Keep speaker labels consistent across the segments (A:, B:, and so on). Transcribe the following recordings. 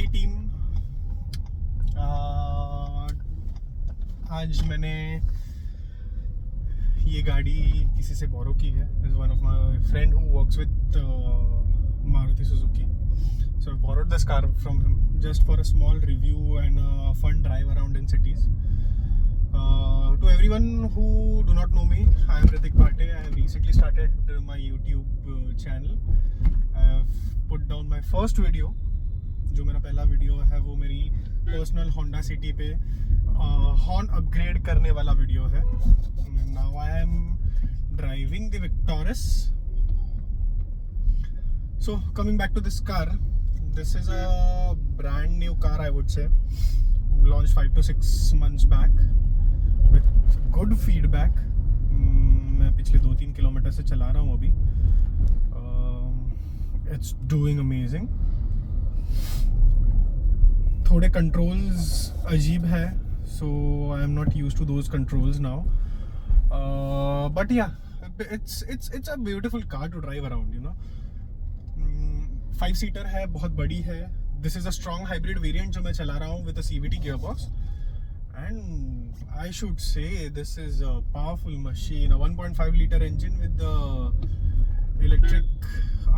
A: हाय team. आज मैंने ये गाड़ी किसी से बोरो की है। Is one of my friend who works with Maruti Suzuki, so I borrowed this car from him just for a small review and a fun drive around in cities. To everyone who do not know me, I am Ritik Bhate. I have recently started my YouTube channel. I have put down my first video. जो मेरा पहला video है वो मेरी personal Honda City पे horn upgrade करने वाला video है. Now I am driving the Victoris. So coming back to this car, this is a brand new car, I would say, launched 5 to 6 months back with good feedback. मैं पिछले 2-3 kilometre से चला रहा हूँ अभी. It's doing amazing. थोड़े controls अजीब है, so I am not used to those controls now. But yeah, it's a beautiful car to drive around, you know. 5-seater है, बहुत बड़ी है. This is a strong hybrid variant जो मैं चला रहा हूँ with a CVT gearbox, and I should say this is a powerful machine. A 1.5 liter engine with the electric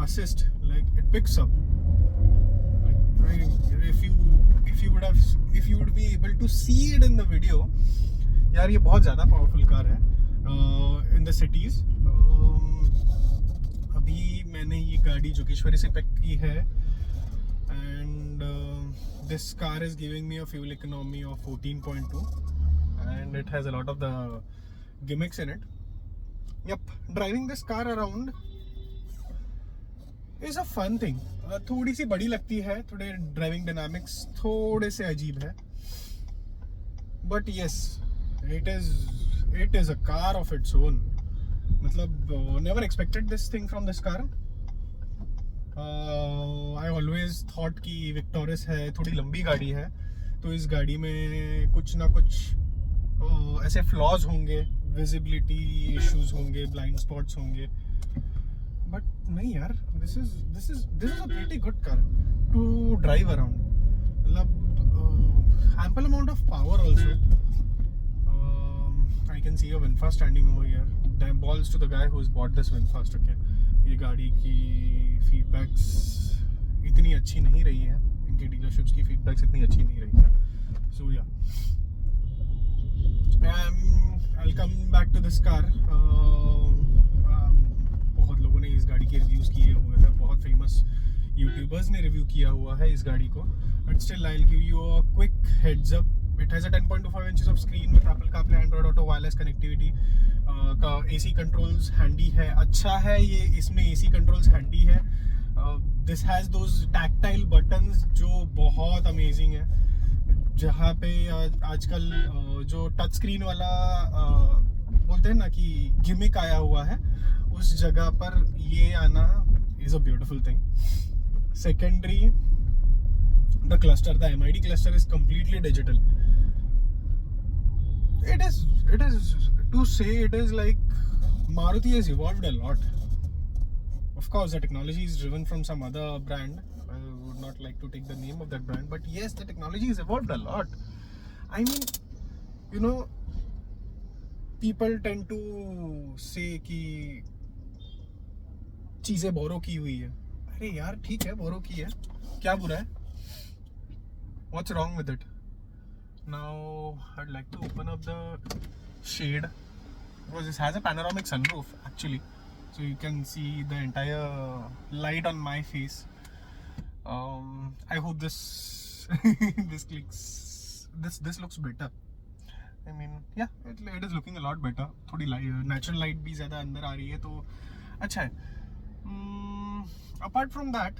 A: assist, like it picks up. Like if you would be able to see it in the video, यार ये बहुत ज़्यादा powerful car है in the cities. अभी मैंने ये गाड़ी जोगेश्वरी से पिक की है, and this car is giving me a fuel economy of 14.2 and it has a lot of the gimmicks in it. Yep, driving this car around is a fun thing. थोड़ी सी बड़ी लगती है, थोड़े ड्राइविंग डायनामिक्स थोड़े से अजीब है, but yes, it is a car of its own. मतलब never expected this thing from this car. I always thought कि विक्टोरस है, थोड़ी लंबी गाड़ी है, तो इस गाड़ी में कुछ ना कुछ ऐसे फ्लॉज होंगे, विजिबिलिटी इश्यूज होंगे, ब्लाइंड स्पॉट्स होंगे, बट नहीं यार, this is a pretty good car to drive around. मतलब ample amount of power also. I can see a VinFast standing over here. Damn balls to the guy who's bought this VinFast. Okay, ये गाड़ी की feedbacks इतनी अच्छी नहीं रही है, इनकी डीलरशिप्स की फीडबैक्स इतनी अच्छी नहीं रही है. So yeah, I'll come back to this car. बहुत लोगों ने इस गाड़ी के रिव्यूज़ किए हुए हैं, बहुत फेमस यूट्यूबर्स ने रिव्यू किया हुआ है इस गाड़ी को, but still I'll give you a quick heads up. It has a 10.25 inches of screen with Apple CarPlay, Android Auto, wireless connectivity. का AC controls handy है, अच्छा है ये, इसमें AC controls handy है. This has those tactile buttons जो बहुत amazing है. जहाँ पे आजकल जो टच स्क्रीन वाला बोलते हैं ना कि गिमिक आया हुआ है, उस जगह पर ये आना is a beautiful thing. Secondary, the cluster, the MID cluster is completely digital. It is to say it is like Maruti has evolved a lot. Of course, the technology is driven from some other brand. I would not like to take the name of that brand, but yes, the technology has evolved a lot. I mean, you know, people tend to say कि चीजें बोरो की हुई है. अरे यार ठीक है, बोरो की है, क्या बुरा है? What's wrong with it? Now I'd like to open up the shade because this has a panoramic sunroof actually, so you can see the entire light on my face. I hope this this looks better. I mean, yeah, it is looking a lot better. थोड़ी natural light भी ज़्यादा अंदर आ रही है, तो अच्छा है. Apart from that,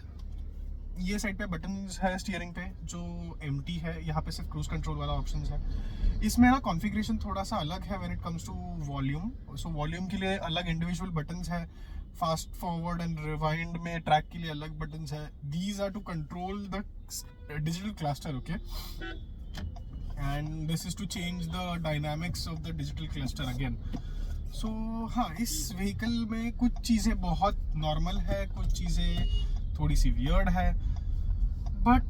A: ये साइड पे बटन्स है स्टीयरिंग पे जो एम्प्टी है, यहाँ पे सिर्फ क्रूज कंट्रोल वाला ऑप्शन है. इसमें ना कॉन्फ़िगरेशन थोड़ा सा अलग है when it comes to volume. So volume के लिए अलग इंडिविजुअल बटन्स है, फास्ट फॉरवर्ड एंड रिवाइंड में ट्रैक के लिए अलग बटन्स है. These are to control the digital cluster, okay, and this is to change the dynamics of the digital cluster again. So हाँ, इस व्हीकल में कुछ चीज़ें बहुत नॉर्मल है, कुछ चीज़ें थोड़ी सी वियर्ड है, बट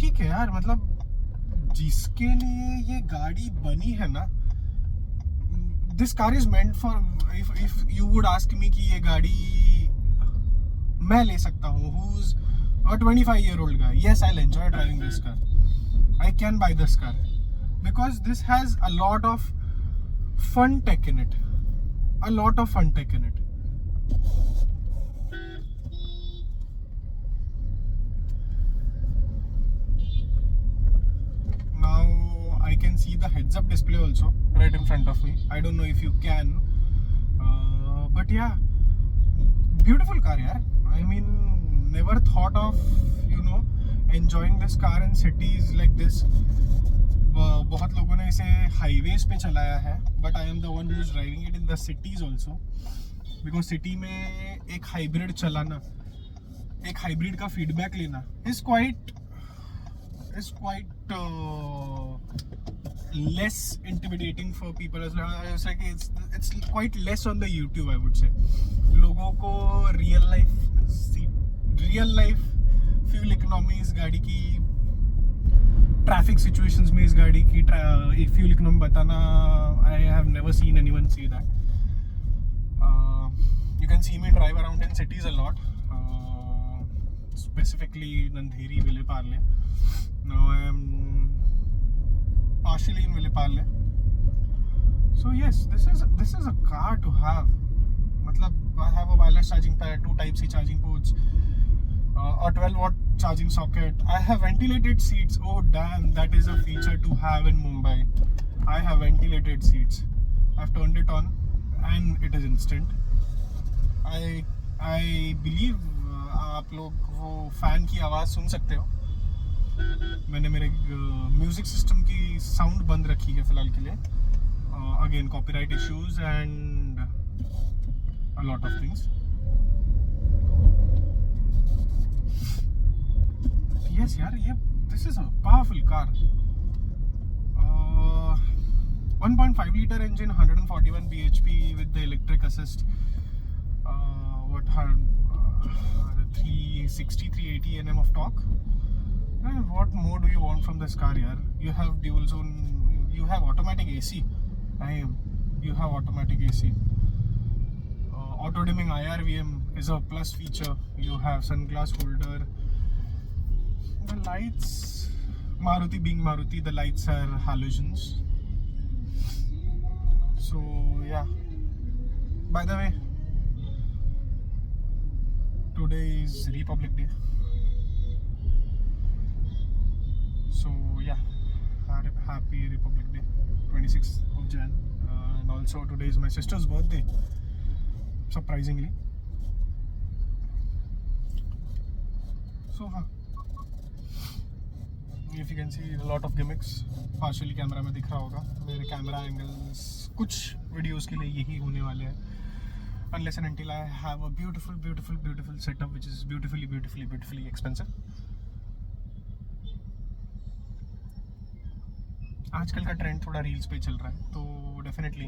A: ठीक है यार, मतलब जिसके लिए ये गाड़ी बनी है ना, this car is meant for, if you would ask me कि ये गाड़ी मैं ले सकता हूँ, who is a 25-year-old guy, yes, I'll enjoy driving this car. I can buy this car because this has a lot of fun tech in it. A lot of fun tech in it. Now I can see the heads-up display also right in front of me. I don't know if you can, but yeah, beautiful car, yaar. I mean, never thought of, you know, enjoying this car in cities like this. बहुत लोगों ने इसे highways पे चलाया है, but I am the one who is driving it in the cities also, because city में एक hybrid चलाना, एक हाइब्रिड का फीडबैक लेना is quite less intimidating for people. It's like it's quite less on the YouTube, I would say. लोगों को real life fuel economy इस गाड़ी की, ट्रैफिक सिचुएशंस में इस गाड़ी की फ्यूल इकोनॉमी बताना, I have never seen anyone say that. You can see me drive around in cities a lot, specifically Andheri, Vileparle. Now I am partially in Vileparle. So yes, this is a car to have. मतलब I have a wireless charging pad, 2 Type-C charging ports, a 12-watt charging socket. I have ventilated seats. Oh damn, that is a feature to have in Mumbai. I have ventilated seats. I've turned it on and it is instant. I believe आप लोग वो fan की आवाज़ सुन सकते हो. मैंने मेरे music system की साउंड बंद रखी है फिलहाल के लिए, again copyright issues and a lot of things. Yes यार, ये this is a powerful car. 1.5 liter engine, 141 bhp with the electric assist, 360-380 Nm of torque. And what more do you want from this car, yaar? You have dual zone, you have automatic AC. You have automatic AC. Auto dimming IRVM is a plus feature. You have sunglass holder. The lights, Maruti being Maruti, the lights are halogens. So yeah. By the way, today is Republic Day. So yeah, happy Republic Day, 26th of Jan, and also today is my sister's birthday, surprisingly. So if you can see a lot of gimmicks, partially camera में दिख रहा होगा. मेरे camera angles कुछ videos के लिए यही होने वाले हैं, unless and until I have a beautiful setup which is beautifully expensive. आजकल का ट्रेंड थोड़ा रील्स पे चल रहा है, तो डेफिनेटली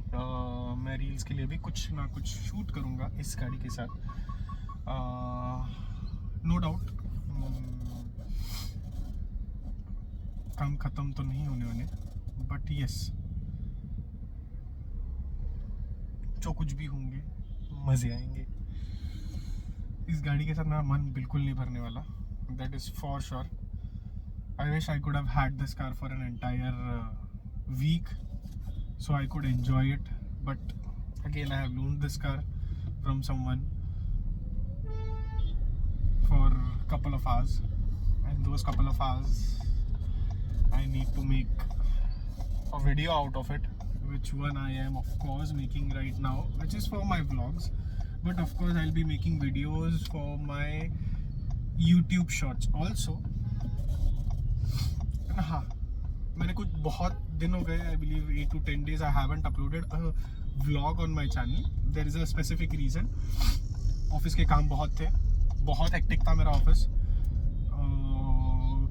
A: मैं रील्स के लिए भी कुछ ना कुछ शूट करूँगा इस गाड़ी के साथ, नो डाउट. काम ख़त्म तो नहीं होने वाले, बट यस, जो कुछ भी होंगे मज़े आएंगे. इस गाड़ी के साथ मेरा मन बिल्कुल नहीं भरने वाला, that is for sure. I wish I could have had this car for an entire week so I could enjoy it, but again I have loaned this car from someone for a couple of hours, and those couple of hours I need to make a video out of it, which one I am of course making right now, which is for my vlogs, but of course I'll be making videos for my YouTube shorts also. हाँ, मैंने कुछ बहुत दिन हो गए, I believe 8 to 10 days I haven't uploaded a vlog on my channel. There is a specific reason. Office के काम बहुत थे, बहुत हेक्टिक था मेरा office.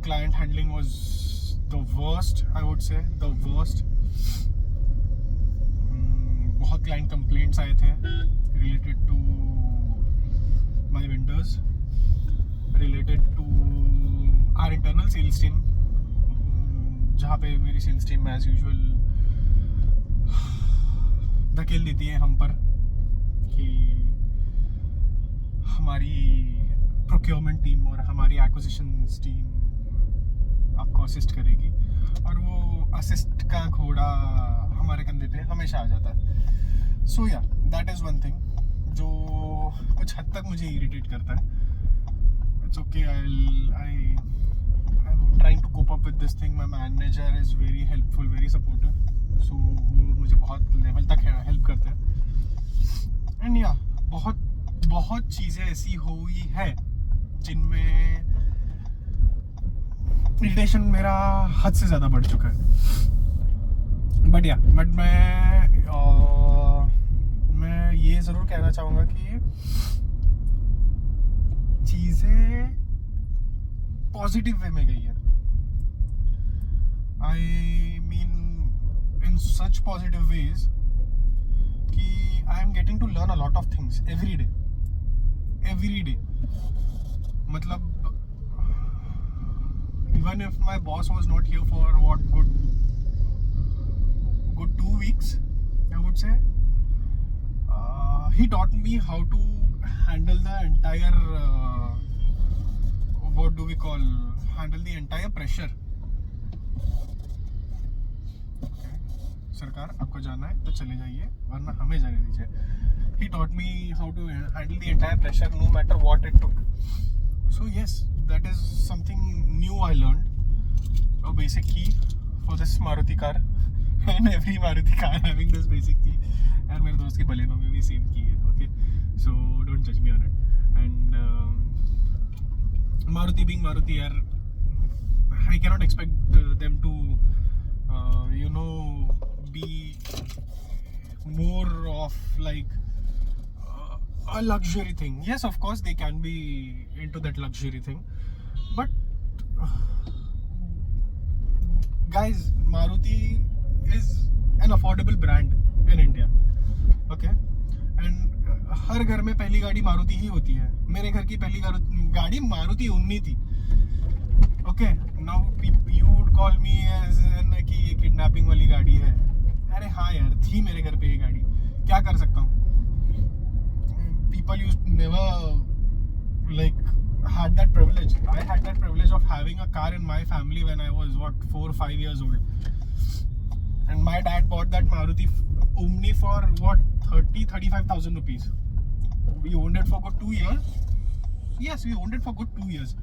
A: Client handling was the worst, I would say, the worst. बहुत client complaints आए थे related to my vendors, related to our internal sales team. जहाँ पे मेरी सेल्स टीम एज यूजुअल धकेल देती है हम पर कि हमारी प्रोक्योरमेंट टीम और हमारी एक्विजिशन टीम आपको असिस्ट करेगी, और वो असिस्ट का घोड़ा हमारे कंधे पे हमेशा आ जाता है. सो या दैट इज़ वन थिंग जो कुछ हद तक मुझे इरिटेट करता है. It's okay, I am trying to cope up with this thing. My manager is very helpful, very supportive, so वो मुझे बहुत लेवल तक हेल्प करता है. एंड या बहुत चीज़ें ऐसी हुई है जिनमें इरिटेशन मेरा हद से ज़्यादा बढ़ चुका है. बट मैं ये ज़रूर कहना चाहूँगा कि चीज़ें पॉजिटिव वे में गई है. I mean in such positive ways कि I am getting to learn a lot of things every day. मतलब even if my boss was not here for what good 2 weeks, I would say, he taught me how to handle the entire handle the entire pressure. Okay. सरकार आपको जाना है तो चले जाइए, वरना हमें जाने दीजिए. He taught me how to handle the entire pressure no matter what it took. So yes, that is something new I learned. A basic key for this Maruti car and every Maruti car having this basic key. And मेरे दोस्त की Baleno में भी same key है. Okay, so don't judge me on it. And Maruti being Maruti, yaar, I cannot expect them to be more of like a luxury thing. Yes, of course they can be into that luxury thing, but guys, Maruti is an affordable brand in India. Okay, and हर घर में पहली गाड़ी मारुति ही होती है. मेरे घर की पहली गाड़ी मारुति उमनी थी. Okay, now you would call me as कि ये किडनैपिंग वाली गाड़ी है. अरे हाँ यार, थी मेरे घर पे ये गाड़ी, क्या कर सकता हूँ. People used never like had that privilege. I had that privilege of having a car in my family when I was 4 or 5 years old, and my dad bought that Maruti Omni for 35,000 rupees. We owned it for good 2 years. Yes, we owned it for good 2 years.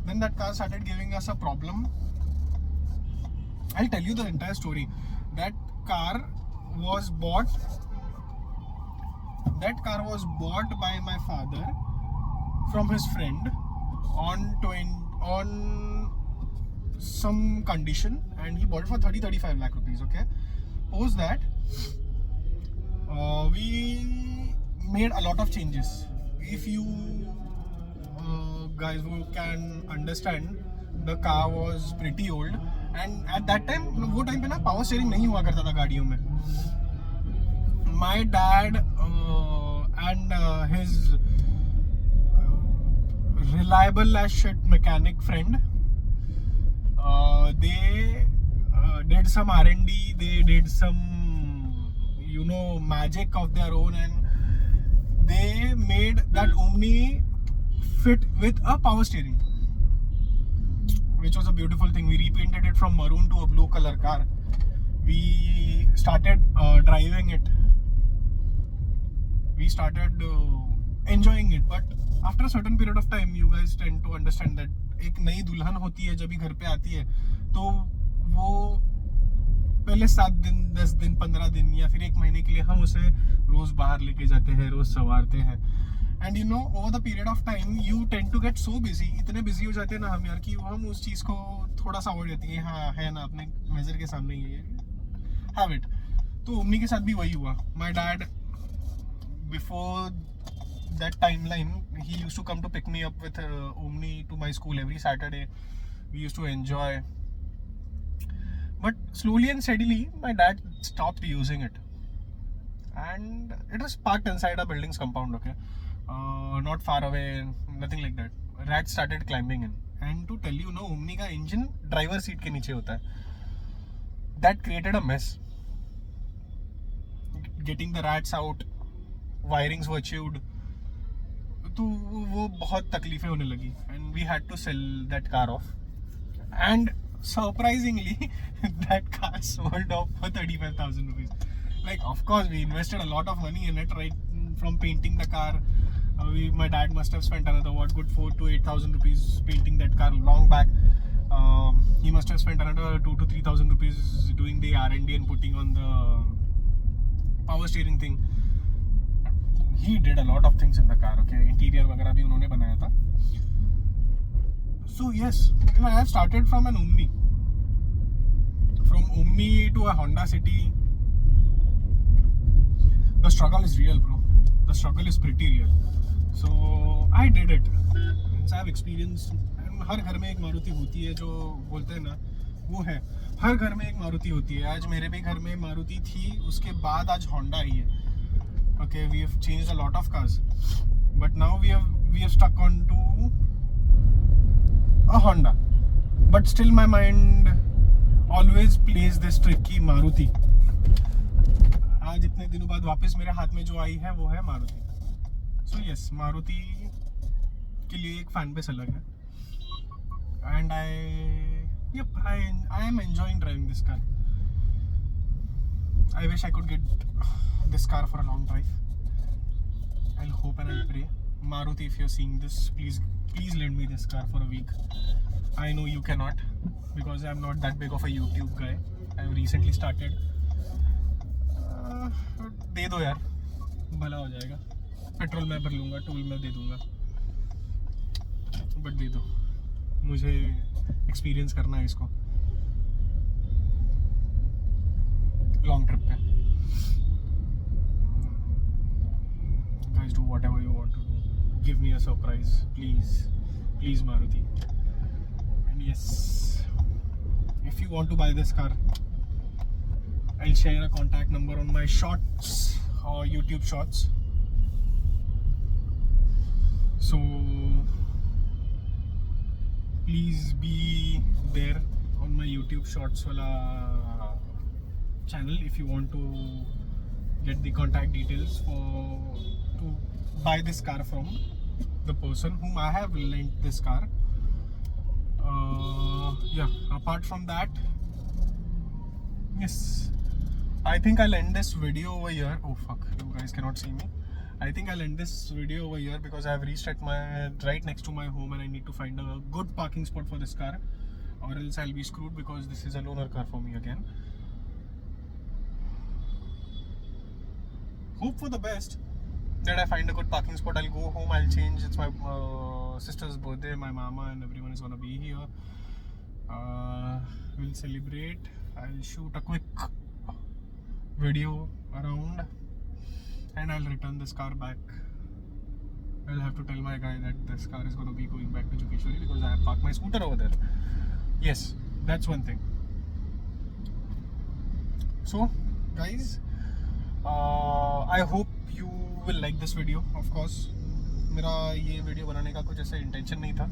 A: Then that car started giving us a problem. I'll tell you the entire story. That car was bought by my father from his friend on some condition, and he bought it for 30-35 lakh rupees. Okay, post that we made a lot of changes. If you guys who can understand, the car was pretty old, and at that time वो time पे ना power steering नहीं हुआ करता था गाड़ियों में. My dad and his reliable as shit mechanic friend, they did some R&D, they did some magic of their own, and they made that Omni fit with a power steering, which was a beautiful thing. We repainted it from maroon to a blue color car. We started driving it. We started enjoying it, but after a certain period of time, you guys tend to understand that एक नई दुल्हन होती है जब भी घर पे आती है, तो वो पहले 7 दिन 10 दिन 15 दिन या फिर 1 महीने के लिए हम उसे रोज बाहर लेके जाते हैं, रोज सवारते हैं. And over the period of time you tend to get so busy, इतने बिजी हो जाते हैं ना हम यार, कि हम उस चीज़ को थोड़ा सा अवॉइड करते हैं. हाँ है ना, अपने मेजर के सामने ये हैव इट. तो ओमनी के साथ भी वही हुआ. My dad before that timeline, he used to come to pick me up with Omni to my school every Saturday. We used to enjoy, but slowly and steadily my dad stopped using it, and it was parked inside a building's compound. Okay, not far away, nothing like that. Rats started climbing in, and to tell you, Omni का engine driver seat के नीचे होता है. that created a mess. Getting the rats out, wirings were chewed, तो वो बहुत तकलीफें होने लगी, and we had to sell that car off. And surprisingly, that car sold off for 35,000 rupees. Like, of course, we invested a lot of money in it, right? From painting the car, my dad must have spent another good 4,000 to 8,000 rupees painting that car long back. He must have spent another 2,000 to 3,000 rupees doing the R&D and putting on the power steering thing. He did a lot of things in the car. Okay, interior वगैरह भी उन्होंने बनाया था. So yes, I have started from an Omni. From Omni to a Honda City. The struggle is real, bro. The struggle is pretty real. So I did it. I have experience. हर घर में एक मारुति होती है, जो बोलते हैं ना, वो है. हर घर में एक मारुति होती है. आज मेरे भी घर में मारुति थी, उसके बाद आज होंडा आई है. Okay, we have changed a lot of cars, but now we have stuck on to a Honda. But still my mind always plays this trick की मारुति. आज इतने दिनों बाद वापस मेरे हाथ में जो आई है वो है मारुति. So yes, मारुति के लिए एक फैन बेस अलग है. And I am enjoying driving this car. I wish I could get this car for a long drive. I'll hope and I'll pray. Maruti, if you're seeing this, please lend me this car for a week. I know you cannot, because I'm not that big of a YouTube guy. I've recently started. दे दो यार, भला हो जाएगा. Petrol मैं भर लूँगा, tool मैं दे दूँगा, बट दे दो. मुझे एक्सपीरियंस करना है इसको लॉन्ग ट्रिप पे. Guys, do whatever you want to do. Give me a surprise, please Maruti. And yes, if you want to buy this car, I'll share a contact number on my shorts or YouTube shorts. So please be there on my YouTube shorts wala channel if you want to get the contact details to buy this car from the person whom I have lent this car. Yeah, apart from that, yes, I think I'll end this video over here. Oh fuck, you guys cannot see me. I think I'll end this video over here because I have reached at right next to my home and I need to find a good parking spot for this car, or else I'll be screwed because this is a loaner car for me again. Hope for the best that I find a good parking spot. I'll go home, I'll change. It's my sister's birthday, my mama and everyone is gonna be here. We'll celebrate. I'll shoot a quick video around and I'll return this car back. I'll have to tell my guy that this car is gonna be going back to Jogeshwari because I have parked my scooter over there. Yes, that's one thing. So guys, I hope you will like this video. Of course, मेरा ये video बनाने का कुछ ऐसा intention नहीं था,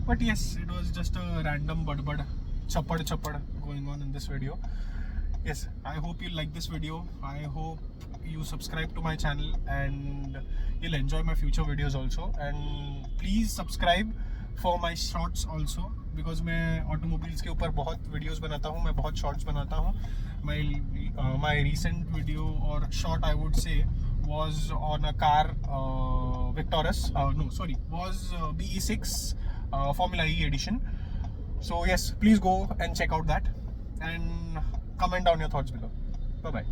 A: but yes, it was just a random बड़बड़ चपड़ going on in this video. Yes, I hope you like this video. I hope you subscribe to my channel and you'll enjoy my future videos also. And please subscribe for my shorts also, because मैं automobiles के ऊपर बहुत videos बनाता हूँ, मैं बहुत shorts बनाता हूँ. My recent video or short, I would say, was on a car Victoris. Was BE6 Formula E edition. So yes, please go and check out that and comment down your thoughts below. Bye bye.